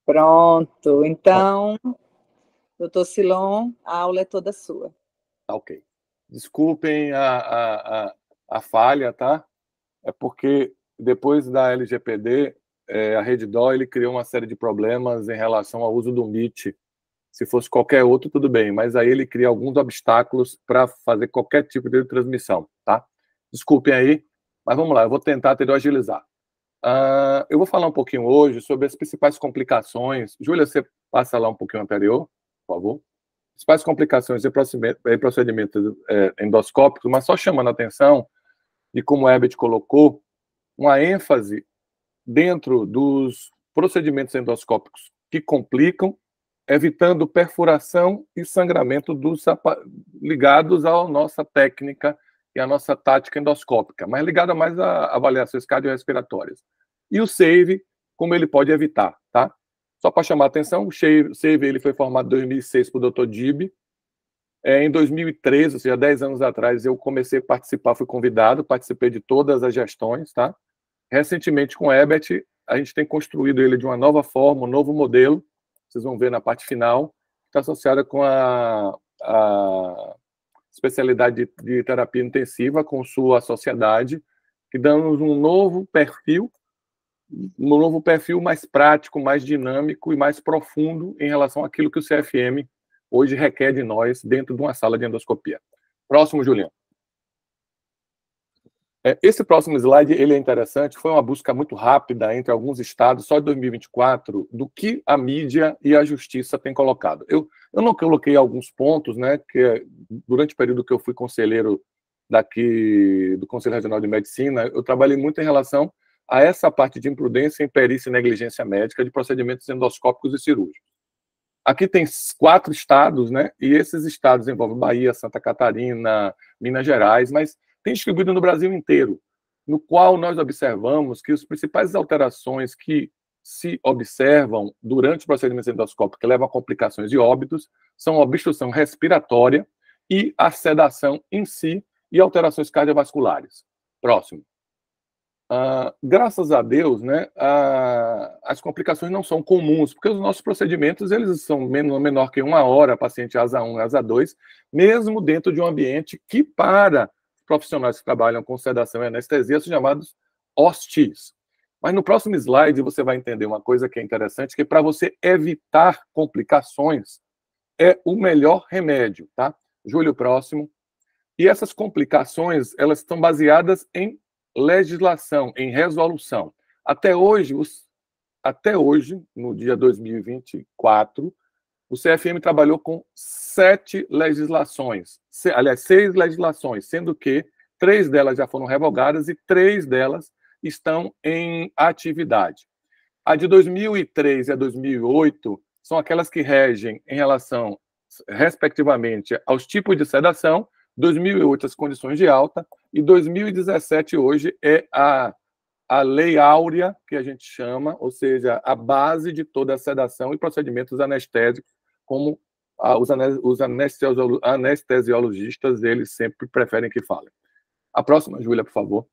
Pronto, Pronto. então, doutor Silon, a aula é toda sua. Tá, ok. Desculpem a falha, tá? É porque depois da LGPD, a Reddor ele criou uma série de problemas em relação ao uso do Meet. Se fosse qualquer outro, tudo bem, mas aí ele cria alguns obstáculos para fazer qualquer tipo de transmissão, tá? Desculpem aí, mas vamos lá, eu vou tentar agilizar. Eu vou falar um pouquinho hoje sobre as principais complicações. Júlia, você passa lá um pouquinho anterior, por favor. Principais complicações e procedimentos endoscópicos, mas só chamando a atenção de como o Herbert colocou, uma ênfase dentro dos procedimentos endoscópicos que complicam, evitando perfuração e sangramento ligados à nossa técnica e à nossa tática endoscópica, mas ligada mais a avaliações cardiorrespiratórias. E o SAVE, como ele pode evitar, tá? Só para chamar a atenção, o SAVE ele foi formado em 2006 por Dr. Dib. Em 2013, ou seja, 10 anos atrás, eu comecei a participar, fui convidado, participei de todas as gestões, tá? Recentemente, com o Herbert, a gente tem construído ele de uma nova forma, um novo modelo, vocês vão ver na parte final, que está associada com a especialidade de terapia intensiva, com sua sociedade, que dá-nos um novo perfil mais prático, mais dinâmico e mais profundo em relação àquilo que o CFM hoje requer de nós dentro de uma sala de endoscopia. Próximo, Juliano. Esse próximo slide ele é interessante, foi uma busca muito rápida entre alguns estados, só de 2024, do que a mídia e a justiça têm colocado. Eu não coloquei alguns pontos, né, que durante o período que eu fui conselheiro daqui do Conselho Regional de Medicina, eu trabalhei muito em relação a essa parte de imprudência, imperícia e negligência médica de procedimentos endoscópicos e cirúrgicos. Aqui tem 4 estados, né, e esses estados envolvem Bahia, Santa Catarina, Minas Gerais, mas tem distribuído no Brasil inteiro, no qual nós observamos que as principais alterações que se observam durante o procedimento endoscópico que levam a complicações e óbitos são a obstrução respiratória e a sedação em si e alterações cardiovasculares. Próximo. Graças a Deus, né, as complicações não são comuns, porque os nossos procedimentos eles são menor que 1 hora, paciente asa 1, asa 2, mesmo dentro de um ambiente que, para profissionais que trabalham com sedação e anestesia, são chamados hostis. Mas no próximo slide você vai entender uma coisa que é interessante, que para você evitar complicações é o melhor remédio, tá? Júlio, próximo. E essas complicações, elas estão baseadas em legislação, em resolução. Até hoje, no dia 2024, o CFM trabalhou com 7 legislações, aliás, 6 legislações, sendo que 3 delas já foram revogadas e 3 delas estão em atividade. A de 2003 e a 2008 são aquelas que regem em relação, respectivamente, aos tipos de sedação, 2008 as condições de alta, e 2017 hoje é a Lei Áurea, que a gente chama, ou seja, a base de toda a sedação e procedimentos anestésicos, como os anestesiologistas, eles sempre preferem que falem. A próxima, Júlia, por favor.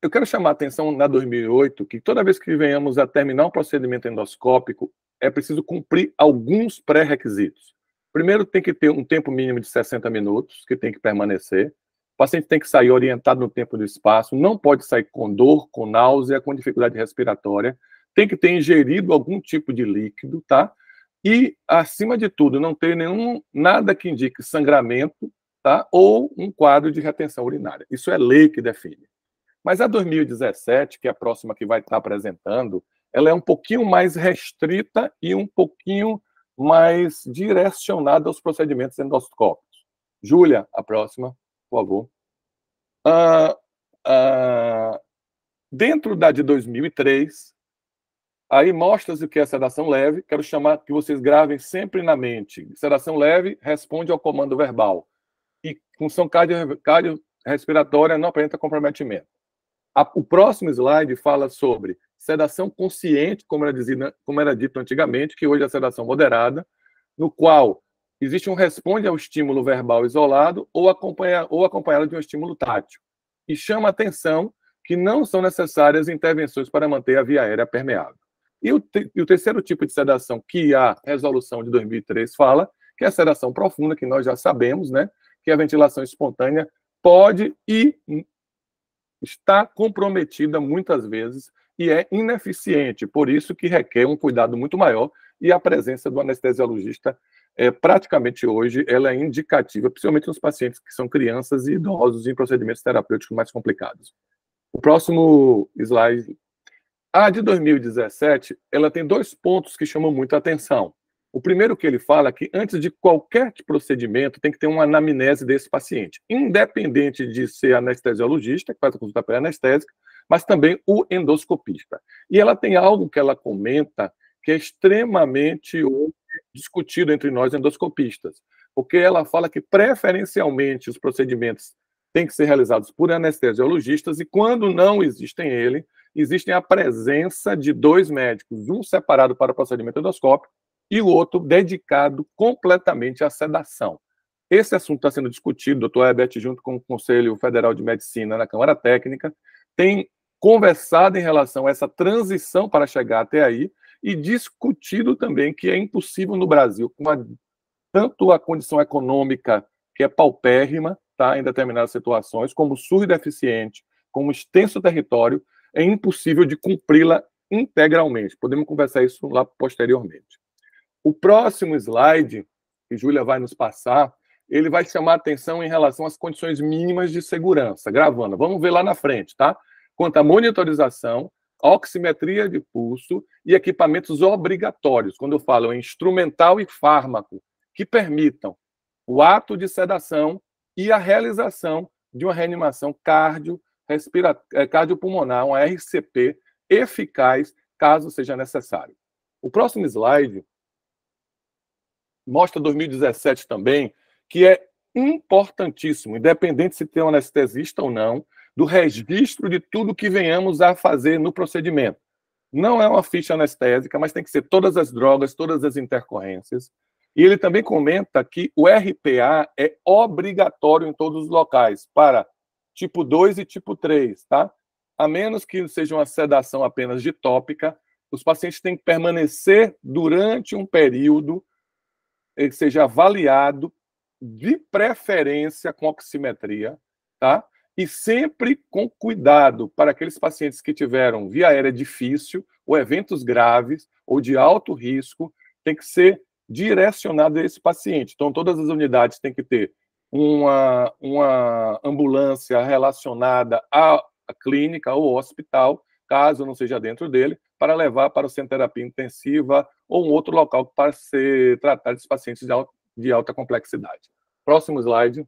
Eu quero chamar a atenção na 2008, que toda vez que venhamos a terminar um procedimento endoscópico, é preciso cumprir alguns pré-requisitos. Primeiro, tem que ter um tempo mínimo de 60 minutos, que tem que permanecer. O paciente tem que sair orientado no tempo e no espaço, não pode sair com dor, com náusea, com dificuldade respiratória, tem que ter ingerido algum tipo de líquido, tá? E, acima de tudo, não ter nada que indique sangramento, tá? Ou um quadro de retenção urinária. Isso é lei que define. Mas a 2017, que é a próxima que vai estar apresentando, ela é um pouquinho mais restrita e um pouquinho mais direcionada aos procedimentos endoscópicos. Júlia, a próxima, por favor. Dentro da de 2003, aí mostra-se o que é sedação leve. Quero chamar que vocês gravem sempre na mente. Sedação leve responde ao comando verbal. E função cardiorrespiratória não apresenta comprometimento. O próximo slide fala sobre sedação consciente, como era dito antigamente, que hoje é a sedação moderada, no qual existe um responde ao estímulo verbal isolado ou acompanhado de um estímulo tátil. E chama a atenção que não são necessárias intervenções para manter a via aérea permeável. E o terceiro tipo de sedação que a resolução de 2003 fala, que é a sedação profunda, que nós já sabemos, né, que a ventilação espontânea pode e está comprometida muitas vezes e é ineficiente, por isso que requer um cuidado muito maior e a presença do anestesiologista praticamente hoje ela é indicativa, principalmente nos pacientes que são crianças e idosos em procedimentos terapêuticos mais complicados. O próximo slide. A de 2017, ela tem 2 pontos que chamam muita atenção. O primeiro que ele fala é que antes de qualquer procedimento tem que ter uma anamnese desse paciente, independente de ser anestesiologista, que faz a consulta pré-anestésica, mas também o endoscopista. E ela tem algo que ela comenta que é extremamente discutido entre nós endoscopistas, porque ela fala que preferencialmente os procedimentos têm que ser realizados por anestesiologistas e quando não existem existem a presença de 2 médicos, um separado para o procedimento endoscópico e o outro dedicado completamente à sedação. Esse assunto está sendo discutido, o doutor Herbert, junto com o Conselho Federal de Medicina na Câmara Técnica, tem conversado em relação a essa transição para chegar até aí e discutido também que é impossível no Brasil, com tanto a condição econômica, que é paupérrima, tá, em determinadas situações, como surdo-deficiente, como extenso território, é impossível de cumpri-la integralmente. Podemos conversar isso lá posteriormente. O próximo slide, que Júlia vai nos passar, ele vai chamar a atenção em relação às condições mínimas de segurança. Gravando, vamos ver lá na frente, tá? Quanto à monitorização, oximetria de pulso e equipamentos obrigatórios, quando eu falo em instrumental e fármaco, que permitam o ato de sedação e a realização de uma reanimação cardiopulmonar, uma RCP, eficaz, caso seja necessário. O próximo slide mostra 2017 também, que é importantíssimo, independente se tem um anestesista ou não, do registro de tudo que venhamos a fazer no procedimento. Não é uma ficha anestésica, mas tem que ser todas as drogas, todas as intercorrências. E ele também comenta que o RPA é obrigatório em todos os locais, para tipo 2 e tipo 3, tá? A menos que seja uma sedação apenas ditópica, os pacientes têm que permanecer durante um período que seja avaliado, de preferência com oximetria, tá? E sempre com cuidado para aqueles pacientes que tiveram via aérea difícil, ou eventos graves, ou de alto risco, tem que ser direcionado a esse paciente. Então, todas as unidades têm que ter uma ambulância relacionada à clínica ou hospital, caso não seja dentro dele, para levar para o centro de terapia intensiva ou um outro local para ser tratado esses pacientes de alta complexidade. Próximo slide.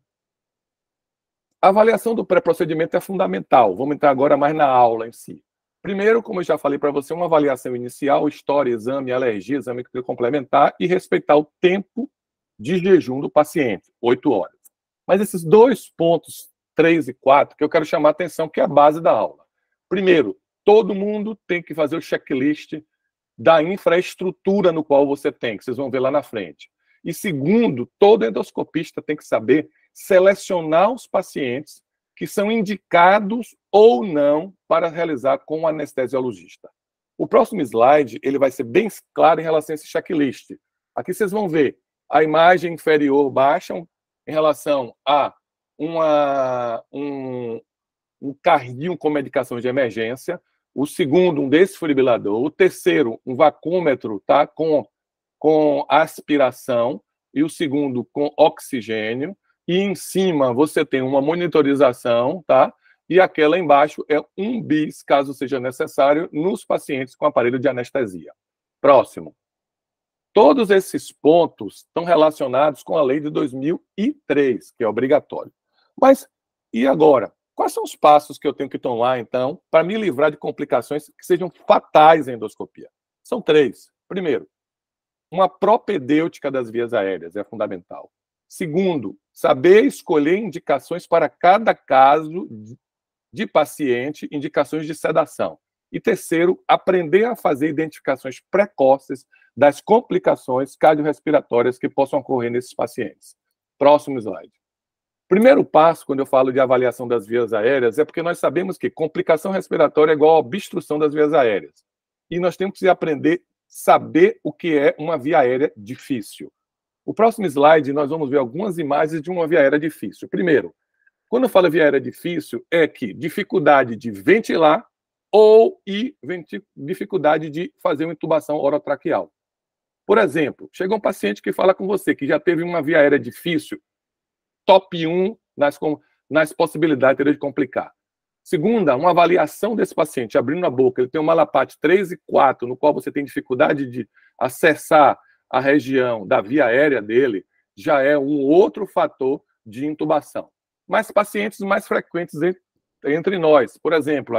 A avaliação do pré-procedimento é fundamental. Vamos entrar agora mais na aula em si. Primeiro, como eu já falei para você, uma avaliação inicial, história, exame, alergia, exame complementar e respeitar o tempo de jejum do paciente, 8 horas. Mas esses 2 pontos, 3 e 4, que eu quero chamar a atenção, que é a base da aula. Primeiro, todo mundo tem que fazer o checklist da infraestrutura no qual você tem, que vocês vão ver lá na frente. E segundo, todo endoscopista tem que saber selecionar os pacientes que são indicados ou não para realizar com o anestesiologista. O próximo slide ele vai ser bem claro em relação a esse checklist. Aqui vocês vão ver a imagem inferior baixa em relação a um carrinho com medicação de emergência, o segundo, um desfibrilador, o terceiro, um vacúmetro, tá, com aspiração, e o segundo com oxigênio, e em cima você tem uma monitorização, tá? E aquela embaixo é um bis, caso seja necessário, nos pacientes com aparelho de anestesia. Próximo. Todos esses pontos estão relacionados com a lei de 2003, que é obrigatório. Mas, e agora? Quais são os passos que eu tenho que tomar, então, para me livrar de complicações que sejam fatais em endoscopia? São 3. Primeiro, uma propedêutica das vias aéreas é fundamental. Segundo, saber escolher indicações para cada caso de paciente, indicações de sedação. E terceiro, aprender a fazer identificações precoces das complicações cardiorrespiratórias que possam ocorrer nesses pacientes. Próximo slide. Primeiro passo, quando eu falo de avaliação das vias aéreas, é porque nós sabemos que complicação respiratória é igual a obstrução das vias aéreas. E nós temos que aprender a saber o que é uma via aérea difícil. O próximo slide, nós vamos ver algumas imagens de uma via aérea difícil. Primeiro, quando eu falo via aérea difícil, é que dificuldade de ventilar ou dificuldade de fazer uma intubação orotraqueal. Por exemplo, chega um paciente que fala com você que já teve uma via aérea difícil, top 1 nas possibilidades de complicar. Segunda, uma avaliação desse paciente, abrindo a boca, ele tem um Malaparte 3 e 4, no qual você tem dificuldade de acessar a região da via aérea dele, já é um outro fator de intubação. Mas pacientes mais frequentes entre nós, por exemplo,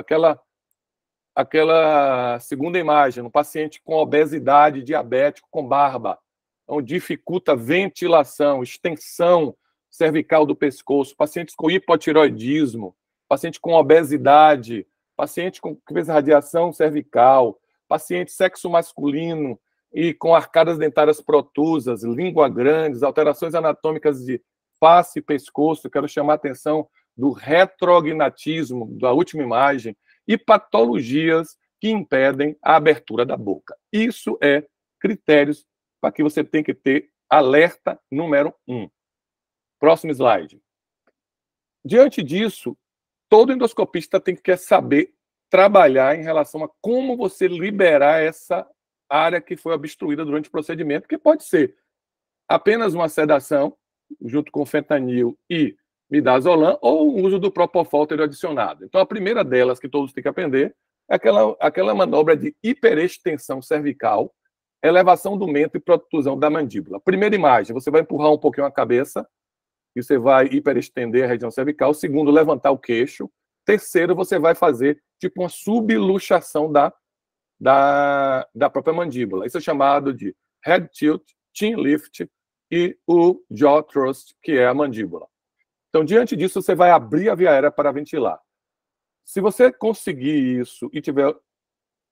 aquela segunda imagem, um paciente com obesidade, diabético, com barba, onde dificulta a ventilação, extensão cervical do pescoço, pacientes com hipotiroidismo, paciente com obesidade, paciente com radiação cervical, paciente sexo masculino e com arcadas dentárias protusas, língua grandes, alterações anatômicas de face e pescoço. Quero chamar a atenção do retrognatismo, da última imagem, e patologias que impedem a abertura da boca. Isso é critérios para que você tem que ter alerta número 1. Próximo slide. Diante disso, todo endoscopista tem que saber trabalhar em relação a como você liberar essa área que foi obstruída durante o procedimento, que pode ser apenas uma sedação, junto com fentanil e midazolam, ou o uso do propofol adicionado. Então, a primeira delas que todos têm que aprender é aquela manobra de hiperextensão cervical, elevação do mento e protusão da mandíbula. Primeira imagem, você vai empurrar um pouquinho a cabeça, e você vai hiperestender a região cervical. Segundo, levantar o queixo. Terceiro, você vai fazer tipo uma subluxação da própria mandíbula. Isso é chamado de head tilt, chin lift e o jaw thrust, que é a mandíbula. Então, diante disso, você vai abrir a via aérea para ventilar. Se você conseguir isso e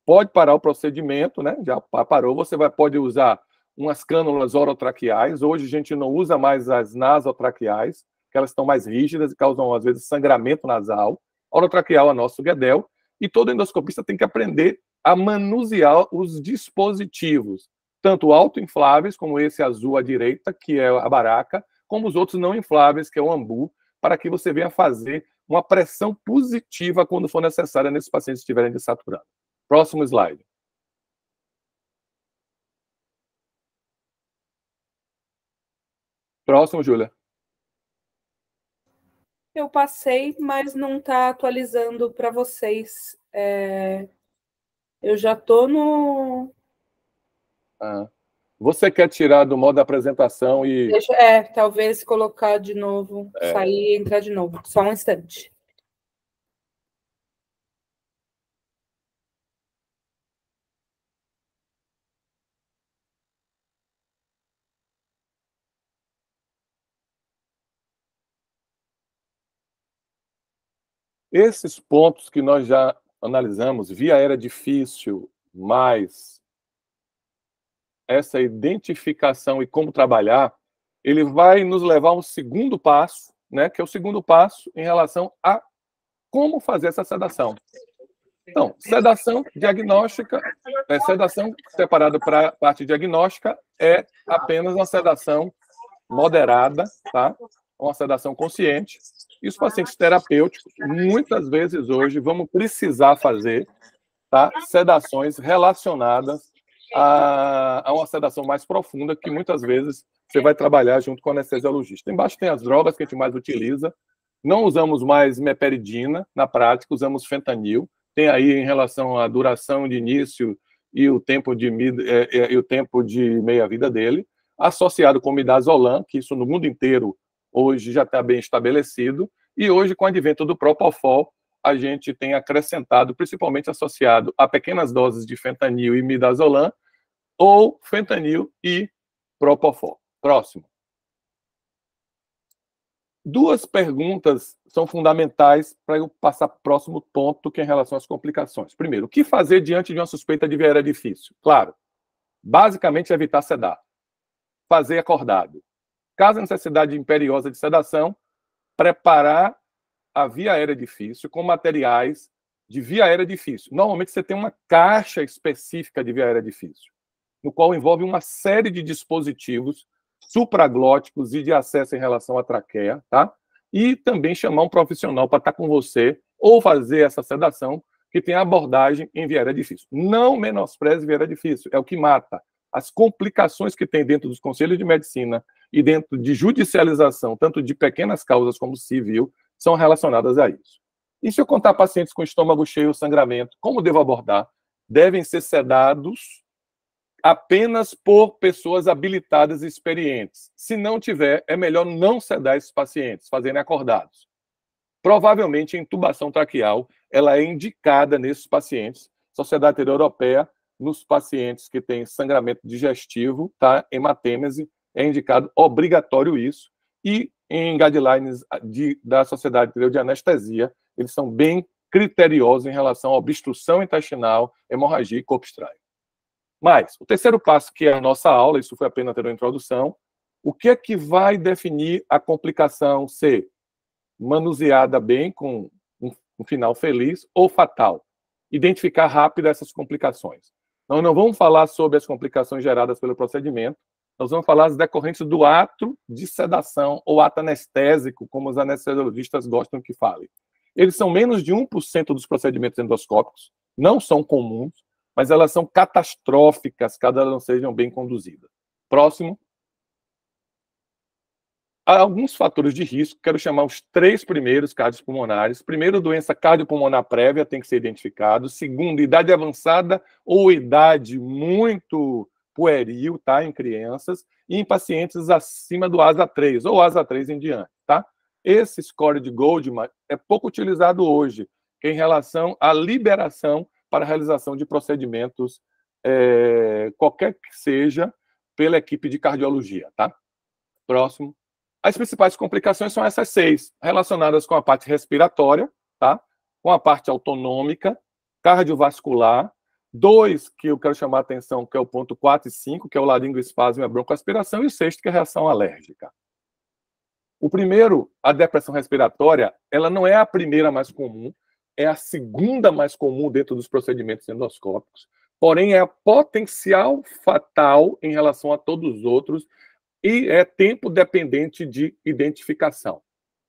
pode parar o procedimento, né? Já parou, você pode usar umas cânulas orotraqueais. Hoje a gente não usa mais as nasotraqueais, que elas estão mais rígidas e causam, às vezes, sangramento nasal. Orotraqueal é nosso guedel. E todo endoscopista tem que aprender a manusear os dispositivos, tanto autoinfláveis, como esse azul à direita, que é a baraca, como os outros não infláveis, que é o ambu, para que você venha fazer uma pressão positiva quando for necessária nesses pacientes que estiverem desaturando. Próximo slide. Próximo, Júlia. Eu passei, mas não está atualizando para vocês. Eu já estou no... Você quer tirar do modo apresentação e... talvez colocar de novo, sair e entrar de novo. Só um instante. Esses pontos que nós já analisamos, via aérea difícil, mais essa identificação e como trabalhar, ele vai nos levar a um segundo passo, né, que é o segundo passo em relação a como fazer essa sedação. Então, sedação diagnóstica, sedação separada para a parte diagnóstica é apenas uma sedação moderada, tá? Uma sedação consciente. E os pacientes terapêuticos, muitas vezes hoje, vamos precisar fazer, tá, sedações relacionadas a uma sedação mais profunda, que muitas vezes você vai trabalhar junto com o anestesiologista. Embaixo tem as drogas que a gente mais utiliza. Não usamos mais meperidina na prática, usamos fentanil. Tem aí em relação à duração de início e o tempo de meia-vida dele, associado com midazolam, que isso no mundo inteiro hoje já está bem estabelecido, e hoje, com o advento do propofol, a gente tem acrescentado, principalmente associado a pequenas doses de fentanil e midazolam, ou fentanil e propofol. Próximo. Duas perguntas são fundamentais para eu passar para o próximo ponto, que é em relação às complicações. Primeiro, o que fazer diante de uma suspeita de via aérea difícil? Claro, basicamente evitar sedar. Fazer acordado. Caso a necessidade imperiosa de sedação, preparar a via aérea difícil com materiais de via aérea difícil. Normalmente você tem uma caixa específica de via aérea difícil, no qual envolve uma série de dispositivos supraglóticos e de acesso em relação à traqueia, tá? E também chamar um profissional para estar com você ou fazer essa sedação que tem abordagem em via aérea difícil. Não menospreze via aérea difícil, é o que mata. As complicações que tem dentro dos conselhos de medicina e dentro de judicialização, tanto de pequenas causas como civil, são relacionadas a isso. E se eu contar pacientes com estômago cheio, sangramento, como devo abordar? Devem ser sedados apenas por pessoas habilitadas e experientes. Se não tiver, é melhor não sedar esses pacientes, fazerem acordados. Provavelmente, a intubação traqueal ela é indicada nesses pacientes. Sociedade Europeia, nos pacientes que têm sangramento digestivo, tá? Hematêmese, é indicado obrigatório isso. E em guidelines da Sociedade de Anestesia, eles são bem criteriosos em relação à obstrução intestinal, hemorragia e corpo estranho. Mas, o terceiro passo, que é a nossa aula, isso foi apenas ter uma introdução, o que é que vai definir a complicação ser manuseada bem, com um final feliz, ou fatal? Identificar rápido essas complicações. Nós não vamos falar sobre as complicações geradas pelo procedimento, nós vamos falar as decorrentes do ato de sedação ou ato anestésico, como os anestesiologistas gostam que falem. Eles são menos de 1% dos procedimentos endoscópicos, não são comuns, mas elas são catastróficas, caso elas não sejam bem conduzidas. Próximo. Há alguns fatores de risco, quero chamar os 3 primeiros cardiopulmonares. Primeiro, doença cardiopulmonar prévia tem que ser identificado. Segundo, idade avançada ou idade muito pueril, tá, em crianças, e em pacientes acima do ASA 3, ou ASA 3 em diante, tá? Esse score de Goldman é pouco utilizado hoje, em relação à liberação para a realização de procedimentos, qualquer que seja, pela equipe de cardiologia, tá? Próximo. As principais complicações são essas 6, relacionadas com a parte respiratória, tá? Com a parte autonômica, cardiovascular, 2, que eu quero chamar a atenção, que é o ponto 4 e 5, que é o laringoespasmo e a broncoaspiração, e o 6º, que é a reação alérgica. O primeiro, a depressão respiratória, ela não é a primeira mais comum, é a segunda mais comum dentro dos procedimentos endoscópicos, porém é potencial fatal em relação a todos os outros e é tempo dependente de identificação.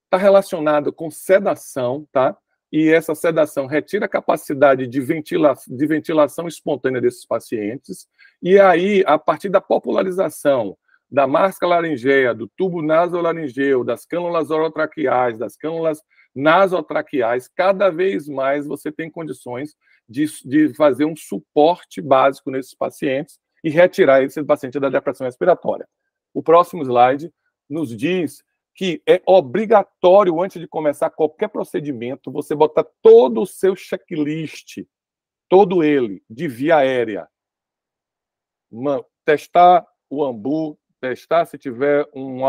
Está relacionado com sedação, tá? E essa sedação retira a capacidade de ventilação espontânea desses pacientes, e aí, a partir da popularização da máscara laringeia, do tubo nasolaringeu, das cânulas orotraqueais, das cânulas nasotraqueais, cada vez mais você tem condições de fazer um suporte básico nesses pacientes e retirar esse paciente da depressão respiratória. O próximo slide nos diz que é obrigatório, antes de começar qualquer procedimento, você botar todo o seu checklist, todo ele, de via aérea. Testar o ambu, testar se tiver um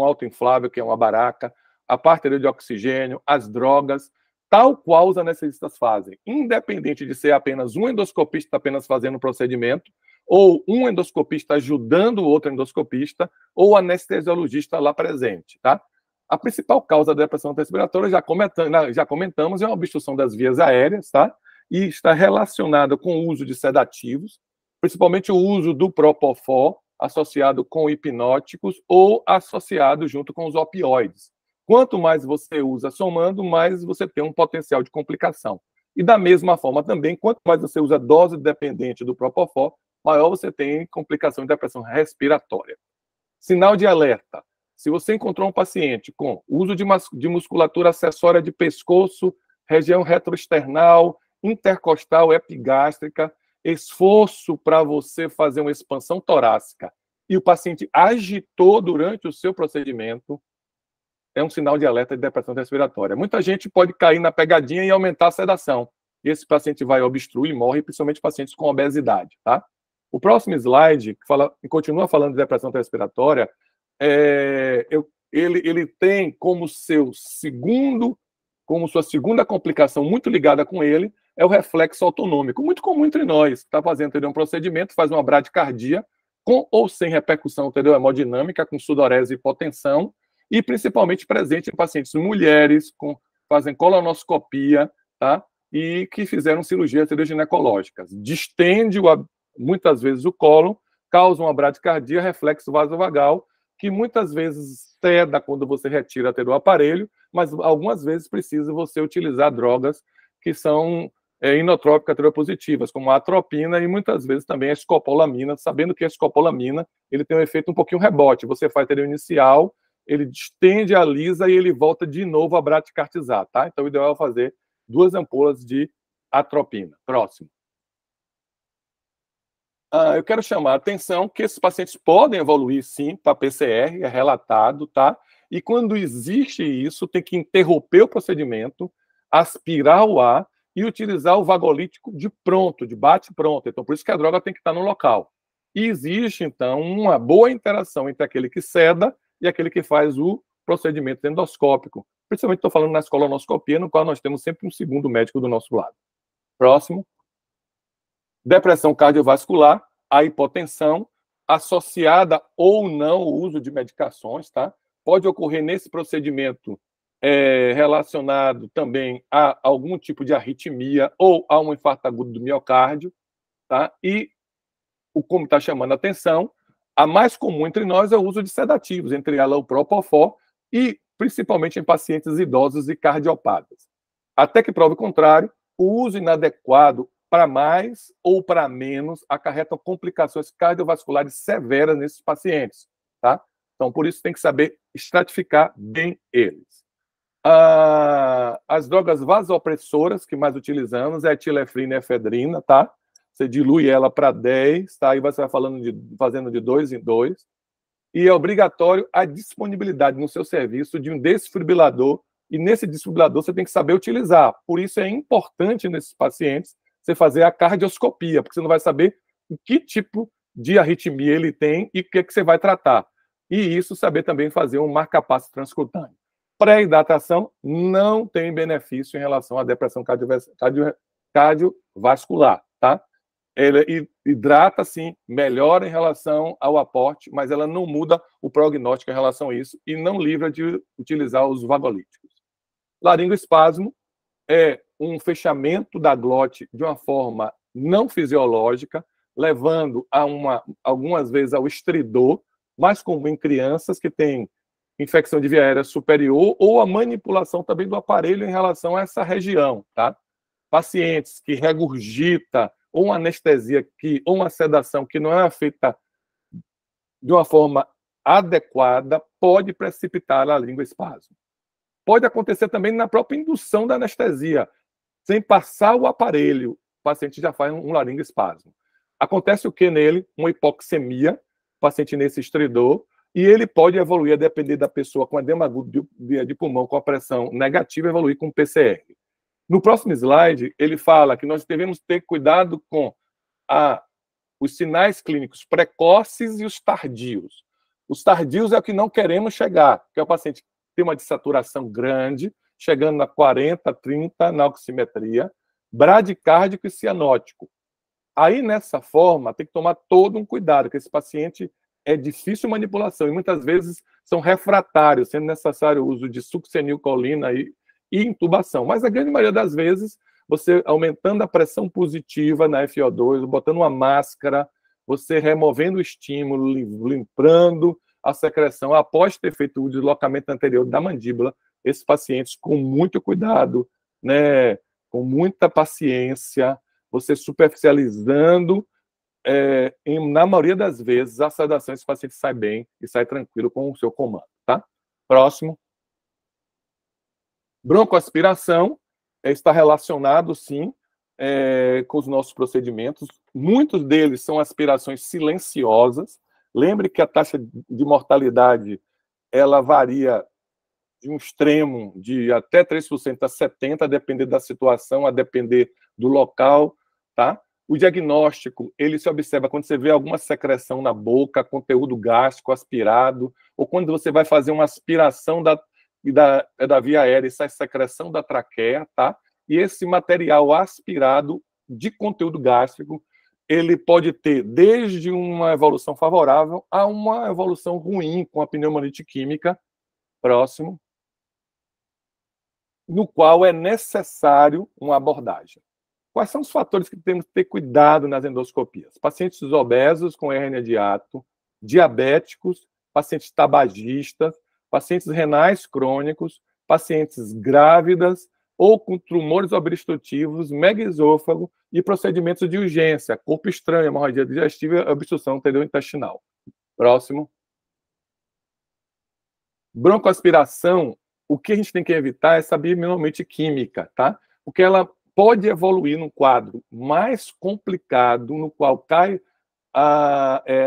autoinflável, que é uma baraca, a parte de oxigênio, as drogas, tal qual os anestesistas fazem, independente de ser apenas um endoscopista apenas fazendo o procedimento, ou um endoscopista ajudando o outro endoscopista, ou anestesiologista lá presente, tá? A principal causa da depressão respiratória, já comentamos, é a obstrução das vias aéreas, tá? E está relacionada com o uso de sedativos, principalmente o uso do Propofol, associado com hipnóticos ou associado junto com os opioides. Quanto mais você usa somando, mais você tem um potencial de complicação. E da mesma forma também, quanto mais você usa dose dependente do Propofol, maior você tem complicação de depressão respiratória. Sinal de alerta. Se você encontrou um paciente com uso de musculatura acessória de pescoço, região retroesternal, intercostal, epigástrica, esforço para você fazer uma expansão torácica e o paciente agitou durante o seu procedimento, é um sinal de alerta de depressão respiratória. Muita gente pode cair na pegadinha e aumentar a sedação. E esse paciente vai obstruir e morre, principalmente pacientes com obesidade, tá? O próximo slide, que continua falando de depressão respiratória, ele tem como sua segunda complicação muito ligada com ele, é o reflexo autonômico, muito comum entre nós. Está fazendo um procedimento, faz uma bradicardia, com ou sem repercussão hemodinâmica, com sudorese e hipotensão, e principalmente presente em pacientes mulheres que fazem colonoscopia, tá? E que fizeram cirurgias ginecológicas. Distende muitas vezes o cólon, causa uma bradicardia, reflexo vasovagal, que muitas vezes ceda quando você retira até do aparelho, mas algumas vezes precisa você utilizar drogas que são inotrópicas teropositivas, como a atropina e muitas vezes também a escopolamina, sabendo que a escopolamina ele tem um efeito um pouquinho rebote. Você faz o inicial, ele distende, alisa e ele volta de novo a bradicartizar, tá? Então o ideal é fazer 2 ampolas de atropina. Próximo. Eu quero chamar a atenção que esses pacientes podem evoluir, sim, para PCR, é relatado, tá? E quando existe isso, tem que interromper o procedimento, aspirar o ar e utilizar o vagolítico de pronto, de bate-pronto. Então, por isso que a droga tem que estar no local. E existe, então, uma boa interação entre aquele que ceda e aquele que faz o procedimento endoscópico. Principalmente estou falando na colonoscopia, no qual nós temos sempre um segundo médico do nosso lado. Próximo. Depressão cardiovascular, a hipotensão, associada ou não ao uso de medicações, tá? Pode ocorrer nesse procedimento relacionado também a algum tipo de arritmia ou a um infarto agudo do miocárdio, tá? E, como está chamando a atenção, a mais comum entre nós é o uso de sedativos, entre elas o Propofol, e principalmente em pacientes idosos e cardiopatas. Até que prove o contrário, o uso inadequado para mais ou para menos acarreta complicações cardiovasculares severas nesses pacientes, tá? Então, por isso tem que saber estratificar bem eles. As drogas vasopressoras que mais utilizamos é a etilefrina e a efedrina, tá? Você dilui ela para 10, tá? Aí você vai fazendo de 2 em 2. E é obrigatório a disponibilidade no seu serviço de um desfibrilador, e nesse desfibrilador você tem que saber utilizar. Por isso é importante nesses pacientes você fazer a cardioscopia, porque você não vai saber o que tipo de arritmia ele tem e o que você vai tratar. E isso saber também fazer um marca-passo transcutâneo. Pré-hidratação não tem benefício em relação à depressão cardiovascular, tá? Ela hidrata, sim, melhora em relação ao aporte, mas ela não muda o prognóstico em relação a isso e não livra de utilizar os vagolíticos. Laringoespasmo é um fechamento da glote de uma forma não fisiológica, levando a algumas vezes ao estridor, mais comum em crianças que têm infecção de via aérea superior, ou a manipulação também do aparelho em relação a essa região, tá? Pacientes que regurgita ou uma anestesia ou uma sedação que não é feita de uma forma adequada pode precipitar a laringoespasmo. Pode acontecer também na própria indução da anestesia, sem passar o aparelho, o paciente já faz um laringoespasmo. Acontece o que nele? Uma hipoxemia, o paciente nesse estridor, e ele pode evoluir, a depender da pessoa com edema agudo de pulmão com a pressão negativa, evoluir com PCR. No próximo slide, ele fala que nós devemos ter cuidado com os sinais clínicos precoces e os tardios. Os tardios é o que não queremos chegar, que é o paciente que tem uma dessaturação grande, chegando a 40, 30 na oximetria, bradicárdico e cianótico. Aí, nessa forma, tem que tomar todo um cuidado, porque esse paciente é difícil manipulação e muitas vezes são refratários, sendo necessário o uso de succinilcolina e intubação. Mas a grande maioria das vezes, você aumentando a pressão positiva na FO2, botando uma máscara, você removendo o estímulo, limpando a secreção, após ter feito o deslocamento anterior da mandíbula, esses pacientes com muito cuidado, né, com muita paciência, você superficializando, na maioria das vezes, a sedação, esse paciente sai bem e sai tranquilo com o seu comando, tá? Próximo. Broncoaspiração está relacionado, sim, com os nossos procedimentos. Muitos deles são aspirações silenciosas. Lembre que a taxa de mortalidade ela varia de um extremo de até 3% a 70%, a depender da situação, a depender do local, tá? O diagnóstico, ele se observa quando você vê alguma secreção na boca, conteúdo gástrico aspirado, ou quando você vai fazer uma aspiração da via aérea e sai secreção da traqueia, tá? E esse material aspirado de conteúdo gástrico, ele pode ter desde uma evolução favorável a uma evolução ruim com a pneumonite química, Próximo. No qual é necessário uma abordagem. Quais são os fatores que temos que ter cuidado nas endoscopias? Pacientes obesos com hérnia de hiato, diabéticos, pacientes tabagistas, pacientes renais crônicos, pacientes grávidas ou com tumores obstrutivos, megaesôfago e procedimentos de urgência, corpo estranho, hemorragia digestiva e obstrução intestinal. Próximo. Broncoaspiração, o que a gente tem que evitar é saber minimamente química, tá? Porque ela pode evoluir num quadro mais complicado, no qual cai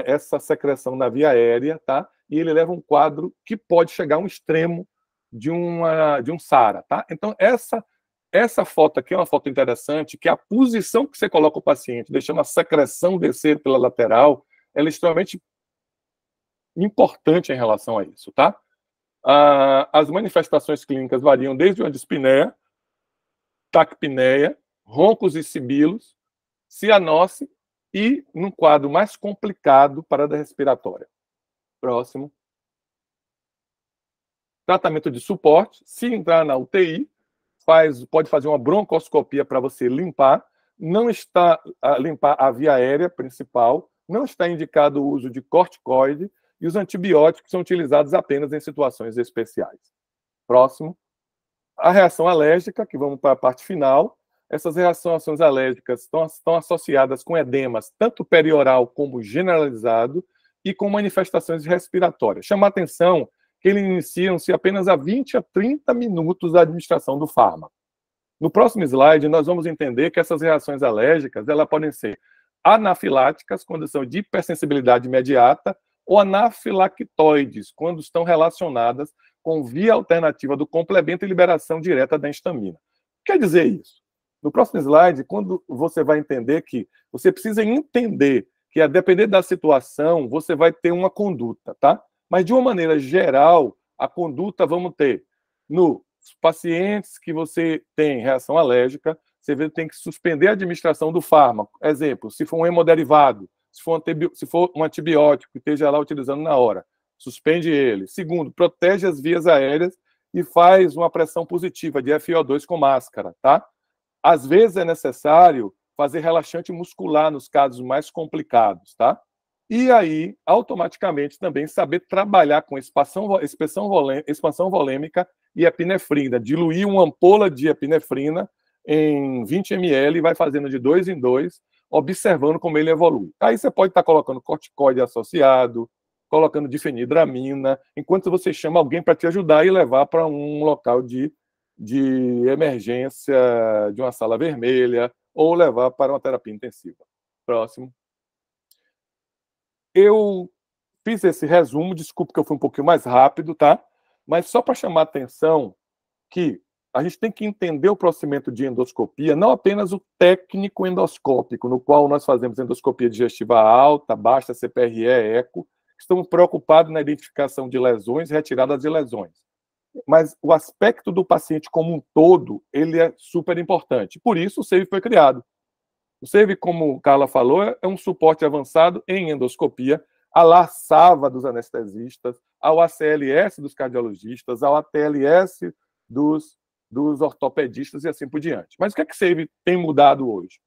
essa secreção na via aérea, tá? E ele leva um quadro que pode chegar a um extremo de um SARA, tá? Então, essa foto aqui é uma foto interessante, que a posição que você coloca o paciente, deixando a secreção descer pela lateral, ela é extremamente importante em relação a isso, tá? As manifestações clínicas variam desde uma dispneia, taquipneia, roncos e sibilos, cianose e, num quadro mais complicado, parada respiratória. Próximo. Tratamento de suporte. Se entrar na UTI, pode fazer uma broncoscopia para você limpar. Não está limpar a via aérea principal. Não está indicado o uso de corticoide e os antibióticos são utilizados apenas em situações especiais. Próximo. A reação alérgica, que vamos para a parte final. Essas reações alérgicas estão associadas com edemas, tanto perioral como generalizado, e com manifestações respiratórias. Chama a atenção que eles iniciam-se apenas a 20 a 30 minutos da administração do fármaco. No próximo slide, nós vamos entender que essas reações alérgicas elas podem ser anafiláticas, quando são de hipersensibilidade imediata, ou anafilactoides, quando estão relacionadas com via alternativa do complemento e liberação direta da histamina. Quer dizer isso? No próximo slide, quando você vai entender que você precisa entender que, a depender da situação, você vai ter uma conduta, tá? Mas, de uma maneira geral, a conduta vamos ter nos pacientes que você tem reação alérgica, você tem que suspender a administração do fármaco. Exemplo, se for um hemoderivado, se for um antibiótico que esteja lá utilizando na hora, suspende ele. Segundo, protege as vias aéreas e faz uma pressão positiva de FiO2 com máscara, tá? Às vezes é necessário fazer relaxante muscular nos casos mais complicados, tá? E aí, automaticamente, também saber trabalhar com expansão volêmica e epinefrina. Diluir uma ampola de epinefrina em 20 ml e vai fazendo de 2 em 2, observando como ele evolui. Aí você pode estar colocando corticoide associado, colocando difenidramina, enquanto você chama alguém para te ajudar e levar para um local de emergência de uma sala vermelha ou levar para uma terapia intensiva. Próximo. Eu fiz esse resumo, desculpe que eu fui um pouquinho mais rápido, tá? Mas só para chamar a atenção que a gente tem que entender o procedimento de endoscopia, não apenas o técnico endoscópico, no qual nós fazemos endoscopia digestiva alta, baixa, CPRE, eco, estamos preocupados na identificação de lesões e retirada de lesões. Mas o aspecto do paciente como um todo, ele é super importante. Por isso, o SAVE foi criado. O SAVE, como Carla falou, é um suporte avançado em endoscopia, à SAVA dos anestesistas, ao ACLS dos cardiologistas, ao ATLS dos ortopedistas e assim por diante. Mas o que é que o SAVE tem mudado hoje?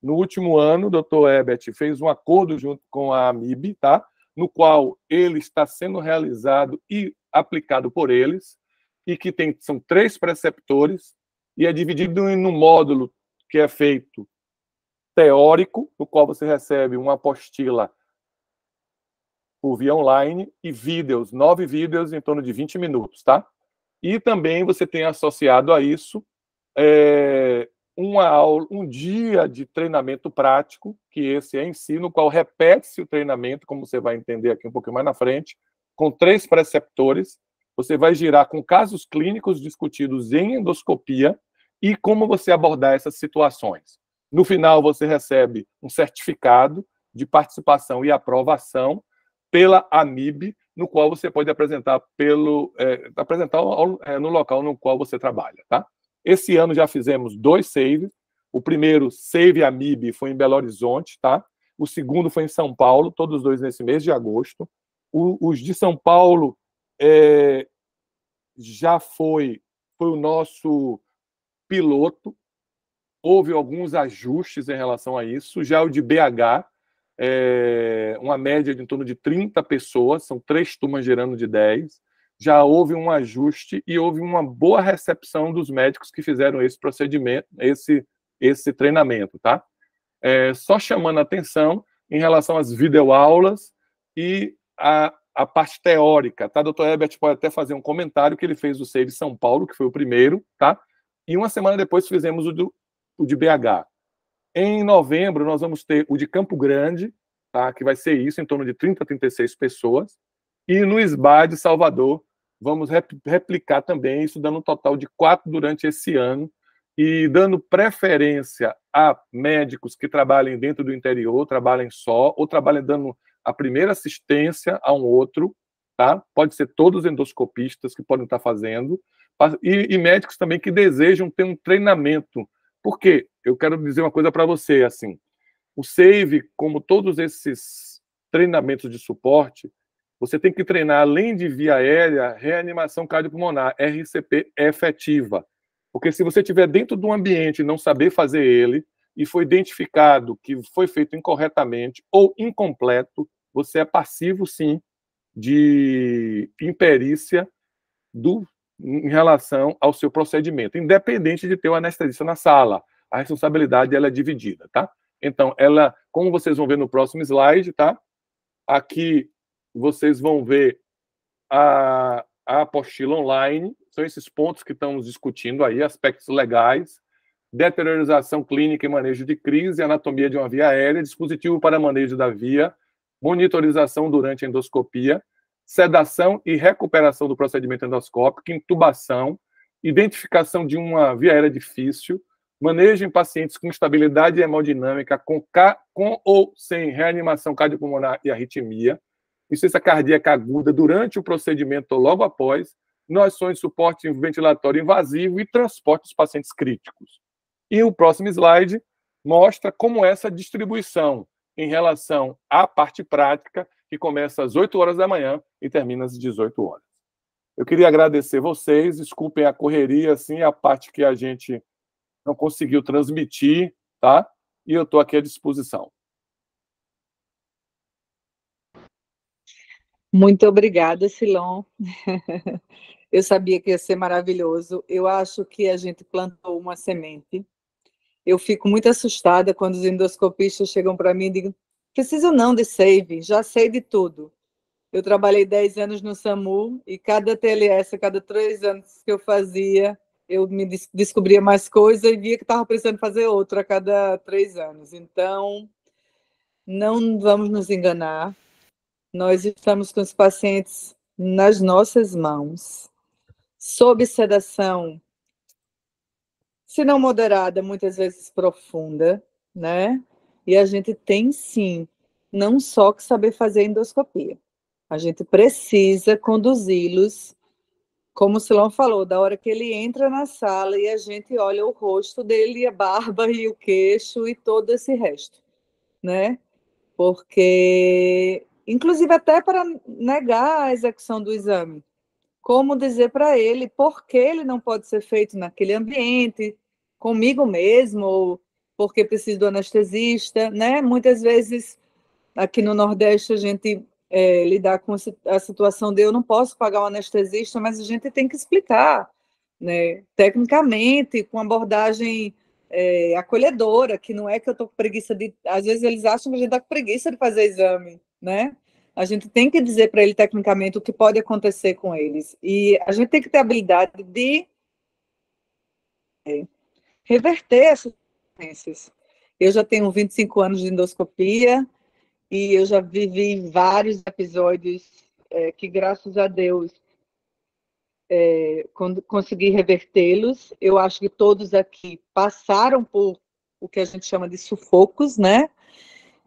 No último ano, o Dr. Herbert fez um acordo junto com a AMIB, tá? No qual ele está sendo realizado e aplicado por eles, e que são 3 preceptores, e é dividido em um módulo que é feito teórico, no qual você recebe uma apostila por via online, e vídeos, 9 vídeos em torno de 20 minutos, tá? E também você tem associado a isso um dia de treinamento prático, que esse é em si, no qual repete-se o treinamento, como você vai entender aqui um pouquinho mais na frente, com 3 preceptores. Você vai girar com casos clínicos discutidos em endoscopia e como você abordar essas situações. No final, você recebe um certificado de participação e aprovação pela AMIB, no qual você pode apresentar no local no qual você trabalha, tá? Esse ano já fizemos 2 SAVEs. O primeiro, SAVE AMIB, foi em Belo Horizonte, tá? O segundo foi em São Paulo, todos 2 nesse mês de agosto. Os de São Paulo já foi o nosso piloto, houve alguns ajustes em relação a isso. Já o de BH, uma média de em torno de 30 pessoas, são 3 turmas gerando de 10. Já houve um ajuste e houve uma boa recepção dos médicos que fizeram esse procedimento, esse treinamento, tá? Só chamando a atenção em relação às videoaulas e a parte teórica, tá? Dr. Herbert pode até fazer um comentário que ele fez do SAVE São Paulo, que foi o primeiro, tá? E uma semana depois fizemos o de BH. Em novembro, nós vamos ter o de Campo Grande, tá? Que vai ser isso, em torno de 30 a 36 pessoas. E no SBA de Salvador, vamos replicar também isso, dando um total de 4 durante esse ano, e dando preferência a médicos que trabalhem dentro do interior, trabalhem só, ou trabalhem dando a primeira assistência a um outro, tá? Pode ser todos endoscopistas que podem estar fazendo, e médicos também que desejam ter um treinamento. Por quê? Eu quero dizer uma coisa para você, assim, o SAVE, como todos esses treinamentos de suporte, você tem que treinar, além de via aérea, reanimação cardiopulmonar, RCP efetiva. Porque se você estiver dentro de um ambiente e não saber fazer ele, e foi identificado que foi feito incorretamente ou incompleto, você é passivo, sim, de imperícia em relação ao seu procedimento, independente de ter o anestesista na sala. A responsabilidade ela é dividida, tá? Então, como vocês vão ver no próximo slide, tá? Aqui vocês vão ver a apostila online, são esses pontos que estamos discutindo aí, aspectos legais, deteriorização clínica e manejo de crise, anatomia de uma via aérea, dispositivo para manejo da via, monitorização durante a endoscopia, sedação e recuperação do procedimento endoscópico, intubação, identificação de uma via aérea difícil, manejo em pacientes com instabilidade hemodinâmica, com ou sem reanimação cardiopulmonar e arritmia, insuficiência cardíaca aguda durante o procedimento ou logo após, noções de suporte ventilatório invasivo e transporte dos pacientes críticos. E o próximo slide mostra como essa distribuição em relação à parte prática, que começa às 8 horas da manhã e termina às 18 horas. Eu queria agradecer vocês, desculpem a correria, assim, a parte que a gente não conseguiu transmitir, tá? E eu estou aqui à disposição. Muito obrigada, Silon. Eu sabia que ia ser maravilhoso. Eu acho que a gente plantou uma semente. Eu fico muito assustada quando os endoscopistas chegam para mim e dizem: preciso não de SAVE, já sei de tudo. Eu trabalhei 10 anos no SAMU e cada TLS, cada 3 anos que eu fazia, eu me descobria mais coisa e via que estava precisando fazer outra a cada 3 anos. Então, não vamos nos enganar. Nós estamos com os pacientes nas nossas mãos, sob sedação, se não moderada, muitas vezes profunda, né? E a gente tem, sim, não só que saber fazer endoscopia. A gente precisa conduzi-los, como o Silon falou, da hora que ele entra na sala e a gente olha o rosto dele, a barba e o queixo e todo esse resto, né? Porque, inclusive até para negar a execução do exame, como dizer para ele por que ele não pode ser feito naquele ambiente, comigo mesmo, ou porque preciso do anestesista, né? Muitas vezes, aqui no Nordeste, a gente lidar com a situação de eu não posso pagar um anestesista, mas a gente tem que explicar, né? Tecnicamente, com abordagem acolhedora, que não é que eu estou com preguiça de... Às vezes eles acham que a gente está com preguiça de fazer exame, né? A gente tem que dizer para ele tecnicamente o que pode acontecer com eles. E a gente tem que ter a habilidade de reverter essas doenças. Eu já tenho 25 anos de endoscopia e eu já vivi vários episódios que, graças a Deus, consegui revertê-los. Eu acho que todos aqui passaram por o que a gente chama de sufocos, né?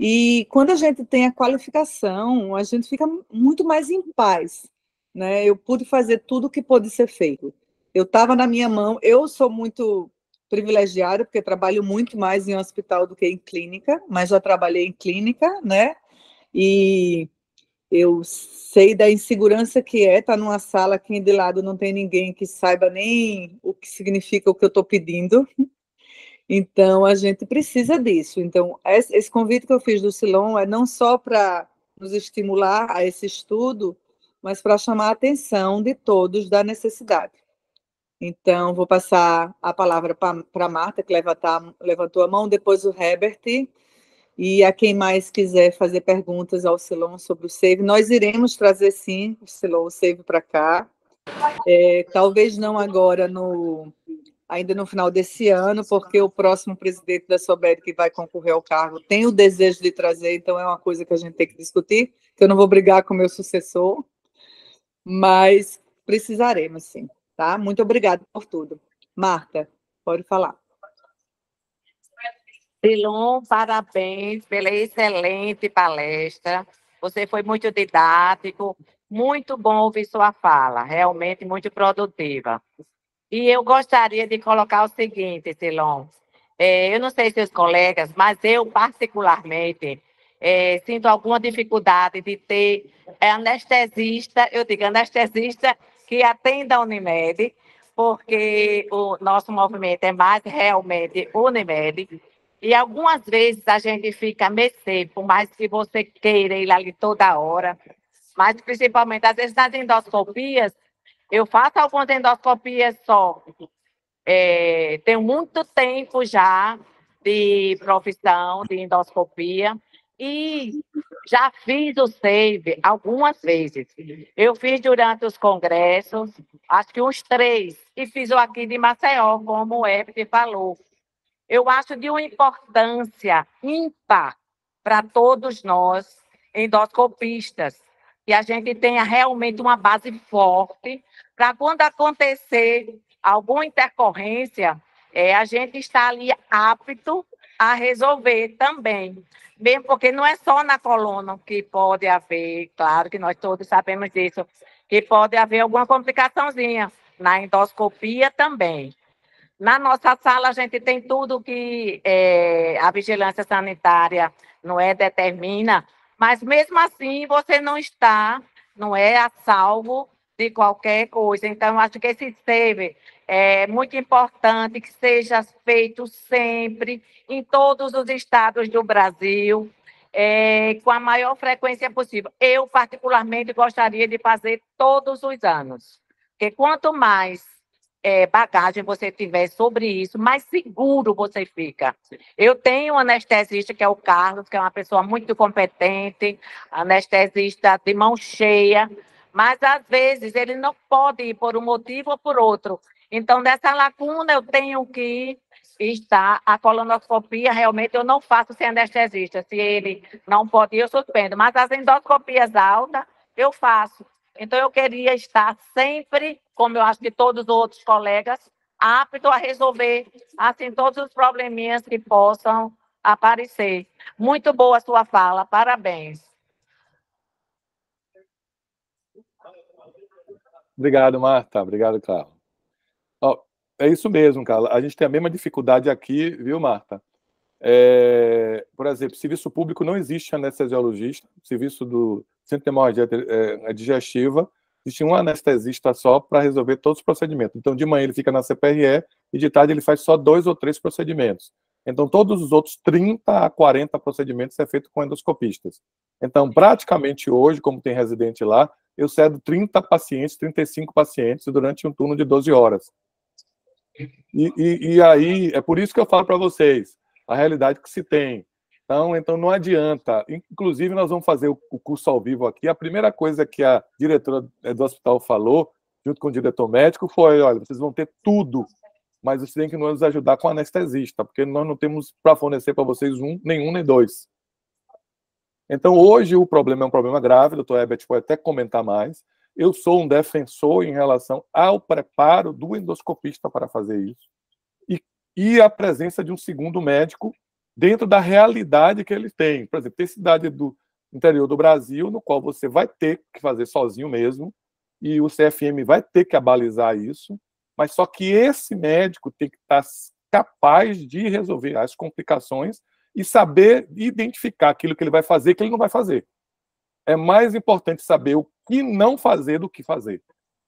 E quando a gente tem a qualificação, a gente fica muito mais em paz, né? Eu pude fazer tudo o que pôde ser feito. Eu estava na minha mão. Eu sou muito privilegiada, porque trabalho muito mais em hospital do que em clínica, mas já trabalhei em clínica, né? E Eu sei da insegurança que é estar numa sala aqui de lado não tem ninguém que saiba nem o que significa o que eu estou pedindo. Então, a gente precisa disso. Então, esse convite que eu fiz do Silon é não só para nos estimular a esse estudo, mas para chamar a atenção de todos da necessidade. Então, vou passar a palavra para a Marta, que levantou a mão, depois o Herbert, e a quem mais quiser fazer perguntas ao Silon sobre o SAVE. Nós iremos trazer, sim, o SAVE para cá. Talvez não agora, ainda no final desse ano, porque o próximo presidente da SOBED que vai concorrer ao cargo tem o desejo de trazer, então é uma coisa que a gente tem que discutir, que eu não vou brigar com o meu sucessor, mas precisaremos, sim. Tá? Muito obrigada por tudo. Marta, pode falar. Silon, parabéns pela excelente palestra. Você foi muito didático, muito bom ouvir sua fala, realmente muito produtiva. E eu gostaria de colocar o seguinte, Silon. Eu não sei se os colegas, mas eu particularmente sinto alguma dificuldade de ter anestesista, eu digo anestesista que atenda a Unimed, porque o nosso movimento é mais realmente Unimed. E algumas vezes a gente fica a mercê, por mais que você queira ir ali toda hora, mas principalmente, às vezes, nas endoscopias, eu faço algumas endoscopias só. Tenho muito tempo já de profissão, de endoscopia, e já fiz o SAVE algumas vezes. Eu fiz durante os congressos, acho que uns 3, e fiz o aqui de Maceió, como o Herbert falou. Eu acho de uma importância ímpar para todos nós, endoscopistas, que a gente tenha realmente uma base forte para quando acontecer alguma intercorrência, a gente está ali apto a resolver também. Mesmo porque não é só na coluna que pode haver, claro que nós todos sabemos disso, que pode haver alguma complicaçãozinha, na endoscopia também. Na nossa sala, a gente tem tudo que a vigilância sanitária determina, mas mesmo assim você não está, a salvo de qualquer coisa. Então, acho que esse SAVE é muito importante que seja feito sempre, em todos os estados do Brasil, com a maior frequência possível. Eu, particularmente, gostaria de fazer todos os anos, porque quanto mais bagagem você tiver sobre isso, mais seguro você fica. Eu tenho um anestesista, que é o Carlos, que é uma pessoa muito competente, anestesista de mão cheia, mas às vezes ele não pode ir por um motivo ou por outro. Então, nessa lacuna, eu tenho que estar. A colonoscopia, realmente, eu não faço sem anestesista. Se ele não pode ir, eu suspendo. Mas as endoscopias altas, eu faço. Então, eu queria estar sempre, como eu acho que todos os outros colegas, apto a resolver assim, todos os probleminhas que possam aparecer. Muito boa a sua fala, parabéns. Obrigado, Marta. Obrigado, Carlos. É isso mesmo, Carla. A gente tem a mesma dificuldade aqui, viu, Marta? Por exemplo, serviço público não existe anestesiologista, serviço do Centro de Hemorragia Digestiva, existe um anestesista só para resolver todos os procedimentos. Então, de manhã ele fica na CPRE e de tarde ele faz só 2 ou 3 procedimentos. Então, todos os outros 30 a 40 procedimentos é feito com endoscopistas. Então, praticamente hoje, como tem residente lá, eu cedo 30 pacientes, 35 pacientes durante um turno de 12 horas. E aí, é por isso que eu falo para vocês, a realidade que se tem. Então não adianta. Inclusive, nós vamos fazer o curso ao vivo aqui. A primeira coisa que a diretora do hospital falou, junto com o diretor médico, foi: olha, vocês vão ter tudo, mas vocês têm que nos ajudar com anestesista, porque nós não temos para fornecer para vocês nenhum nem 2. Então, hoje, o problema é um problema grave, o doutor Herbert pode até comentar mais. Eu sou um defensor em relação ao preparo do endoscopista para fazer isso e a presença de um segundo médico dentro da realidade que ele tem. Por exemplo, tem cidade do interior do Brasil no qual você vai ter que fazer sozinho mesmo e o CFM vai ter que abalizar isso, mas só que esse médico tem que estar capaz de resolver as complicações e saber identificar aquilo que ele vai fazer e que ele não vai fazer. é mais importante saber o que não fazer do que fazer.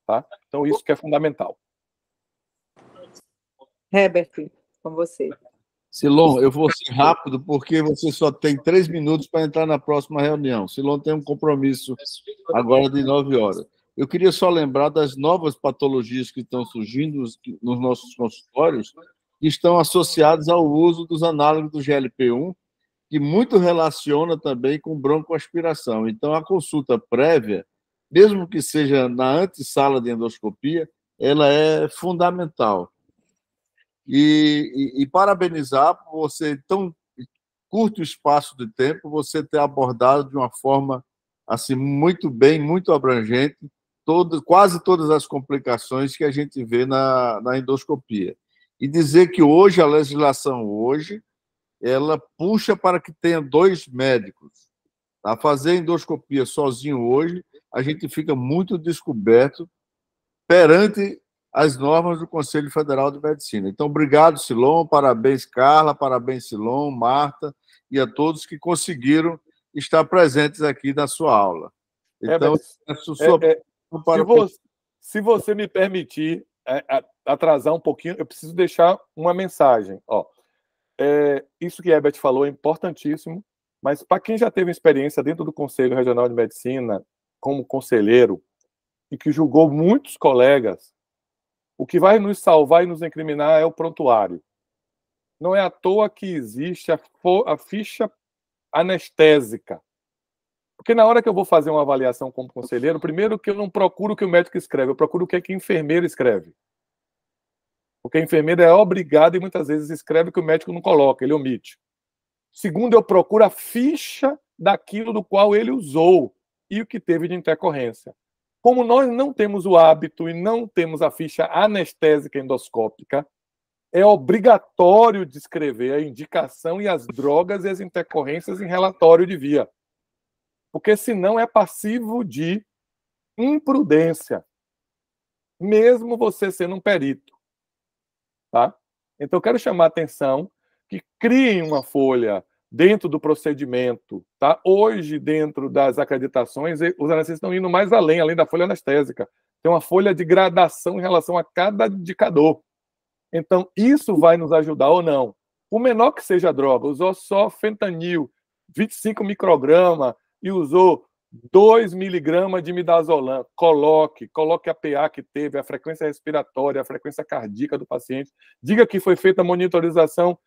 Tá? Então, isso que é fundamental. Herbert, com você. Silon, eu vou ser rápido, porque você só tem 3 minutos para entrar na próxima reunião. Silon tem um compromisso agora de 9 horas. Eu queria só lembrar das novas patologias que estão surgindo nos nossos consultórios, que estão associadas ao uso dos análogos do GLP-1, que muito relaciona também com broncoaspiração. Então, a consulta prévia, mesmo que seja na antessala de endoscopia, ela é fundamental. E parabenizar por você, em tão curto espaço de tempo, você ter abordado de uma forma assim muito bem, muito abrangente, quase todas as complicações que a gente vê na endoscopia. E dizer que hoje, a legislação hoje, ela puxa para que tenha 2 médicos. A fazer endoscopia sozinho hoje, a gente fica muito descoberto perante as normas do Conselho Federal de Medicina. Então, obrigado, Silon, parabéns, Carla, parabéns, Silon, Marta, e a todos que conseguiram estar presentes aqui na sua aula. Então, se você me permitir atrasar um pouquinho, eu preciso deixar uma mensagem. Isso que Herbert falou é importantíssimo, mas para quem já teve experiência dentro do Conselho Regional de Medicina, como conselheiro, e que julgou muitos colegas, o que vai nos salvar e nos incriminar é o prontuário. Não é à toa que existe a ficha anestésica. Porque na hora que eu vou fazer uma avaliação como conselheiro, primeiro que eu não procuro o que o médico escreve, eu procuro o que a enfermeira escreve. Porque a enfermeira é obrigada e muitas vezes escreve o que o médico não coloca, ele omite. Segundo, eu procuro a ficha daquilo do qual ele usou e o que teve de intercorrência. Como nós não temos o hábito e não temos a ficha anestésica endoscópica, é obrigatório descrever a indicação e as drogas e as intercorrências em relatório de via. Porque senão é passivo de imprudência, mesmo você sendo um perito. Tá? Então, eu quero chamar a atenção que criem uma folha dentro do procedimento. Tá? Hoje, dentro das acreditações, os anestesistas estão indo mais além da folha anestésica. Tem uma folha de gradação em relação a cada indicador. Então, isso vai nos ajudar ou não? O menor que seja a droga, usou só fentanil, 25 microgramas, e usou 2 miligramas de midazolam, coloque a PA que teve, a frequência respiratória, a frequência cardíaca do paciente, diga que foi feita a monitorização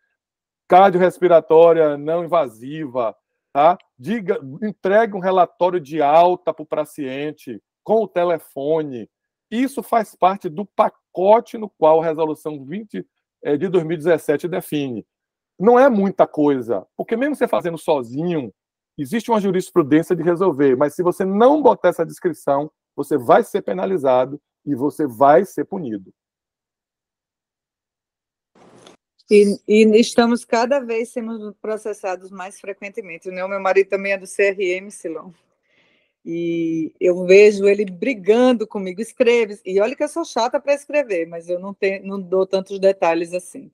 cardiorrespiratória não invasiva, tá? Entregue um relatório de alta para o paciente com o telefone. Isso faz parte do pacote no qual a Resolução 20 de 2017 define. Não é muita coisa, porque mesmo você fazendo sozinho, existe uma jurisprudência de resolver, mas se você não botar essa descrição, você vai ser penalizado e você vai ser punido. E estamos cada vez sendo processados mais frequentemente. O meu marido também é do CRM, Silon. E eu vejo ele brigando comigo, escreve. E olha que eu sou chata para escrever, mas eu não dou tantos detalhes assim.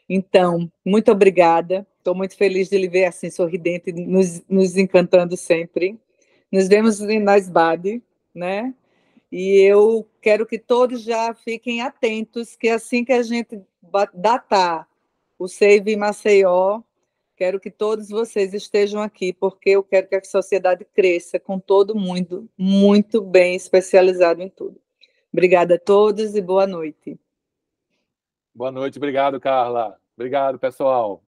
Então, muito obrigada. Estou muito feliz de lhe ver assim, sorridente, nos encantando sempre. Nos vemos na SBAD, né? E eu quero que todos já fiquem atentos, que assim que a gente datar o Save Maceió, quero que todos vocês estejam aqui, porque eu quero que a sociedade cresça com todo mundo muito bem especializado em tudo. Obrigada a todos e boa noite. Boa noite, obrigado, Carla. Obrigado, pessoal.